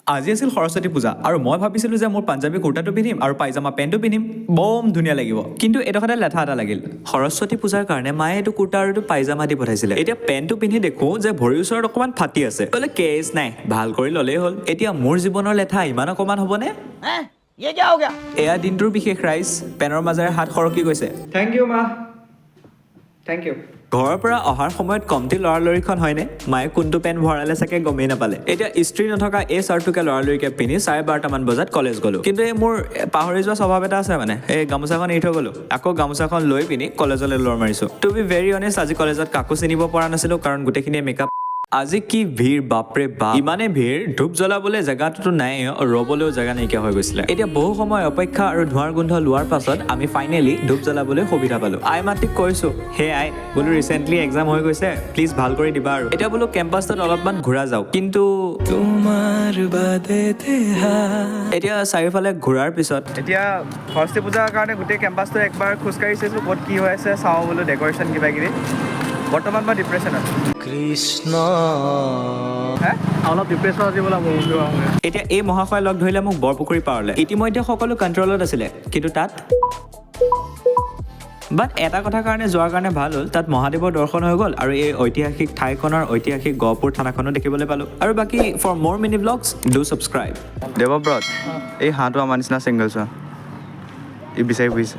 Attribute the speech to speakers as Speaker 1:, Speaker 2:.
Speaker 1: আজি আছিল সৰস্বতী পূজা আৰু মই ভাবিছিলোঁ যে মোৰ পাঞ্জাবী কুৰ্তাটো পিন্ধিম আৰু পাইজামা পেণ্টটো পিন্ধিম বম ধুনীয়া লাগিব কিন্তু এডোখৰতে লেঠা এটা লাগিল সৰস্বতী পূজাৰ কাৰণে মায়ে এইটো কুৰ্তা আৰু এইটো পাইজামা দি পঠাইছিলে এতিয়া পেণ্টটো পিন্ধি দেখো যে ভৰিৰ ওচৰত অকণমান ফাটি আছে বোলে কেছ নাই ভাল কৰি ল'লেই হ'ল এতিয়া মোৰ জীৱনৰ লেঠা ইমান অকণমান হ'বনে এয়া দিনটোৰ বিশেষ ৰাইজ পেনৰ মাজেৰে হাত সৰকি গৈছে
Speaker 2: থেংক ইউ মা থেংক ইউ
Speaker 1: ঘৰৰ পৰা অহাৰ সময়ত কমটি লৰালৰিখন হয়নে মায়ে কোনটো পেন ভৰালে চাগে গমেই নাপালে এতিয়া ইস্ত্ৰি নথকা এই চাৰ্টটোকে লৰালৰিকে পিন্ধি 12:30মান বজাত কলেজ গ'লো কিন্তু এই মোৰ পাহৰি যোৱা স্বভাৱ এটা আছে মানে এই গামোচাখন এৰি থৈ গ'লো আকৌ গামোচাখন লৈ পিনি কলেজলৈ লৰ মাৰিছো টু বি ভেৰি অনেষ্ট আজি কলেজত কাকো চিনিব পৰা নাছিলো কাৰণ গোটেইখিনিয়ে মেকআপ আজি কি ভিৰ বাপৰে বাপ ইমানে ভিৰ ধূপ জ্বলাবলৈ জেগাটোতো নাই ৰ'বলৈও জেগা নাইকিয়া হৈ গৈছিলে এতিয়া বহু সময় অপেক্ষা আৰু ধোঁৱাৰ গোন্ধ লোৱাৰ পাছত আমি ফাইনেলি ধূপ জ্বলাবলৈ সুবিধা পালো আই মাতিক কৈছো হে আই বোলো ৰিচেণ্টলি এক্সাম হৈ গৈছে প্লিজ ভাল কৰি দিবা আৰু এতিয়া বোলো কেম্পাছটোত অলপমান ঘূৰা যাওক কিন্তু তোমাৰ বাদে এতিয়া চাৰিওফালে ঘূৰাৰ পিছত
Speaker 2: এতিয়া সৰস্বতী পূজাৰ কাৰণে গোটেই কেম্পাছটো একবাৰ খোজকাঢ়ি চাইছোঁ ক'ত কি হৈ আছে চাওঁ বোলো ডেক'ৰেশ্যন কিবা কিবি বৰ্তমান মই ডিপ্ৰেশ্যনত
Speaker 1: কৃষ্ণ
Speaker 2: অলপ ডিপ্ৰেশ্যন আজি বোলা মোৰ
Speaker 1: এতিয়া এই মহাশয় লগ ধৰিলে মোক বৰপুখুৰী পাৰলে ইতিমধ্যে সকলো কণ্ট্ৰলত আছিলে কিন্তু তাত বাট এটা কথাৰ কাৰণে যোৱাৰ কাৰণে ভাল হ'ল তাত মহাদেৱৰ দৰ্শন হৈ গ'ল আৰু এই ঐতিহাসিক ঠাইখনৰ ঐতিহাসিক গহপুৰ থানাখনো দেখিবলৈ পালোঁ আৰু বাকী ফৰ মোৰ mini blogs do subscribe
Speaker 2: Debabrata এই হাঁহটো আমাৰ নিচিনা ছিংগল চোৱা ই বিচাৰি ফুৰিছে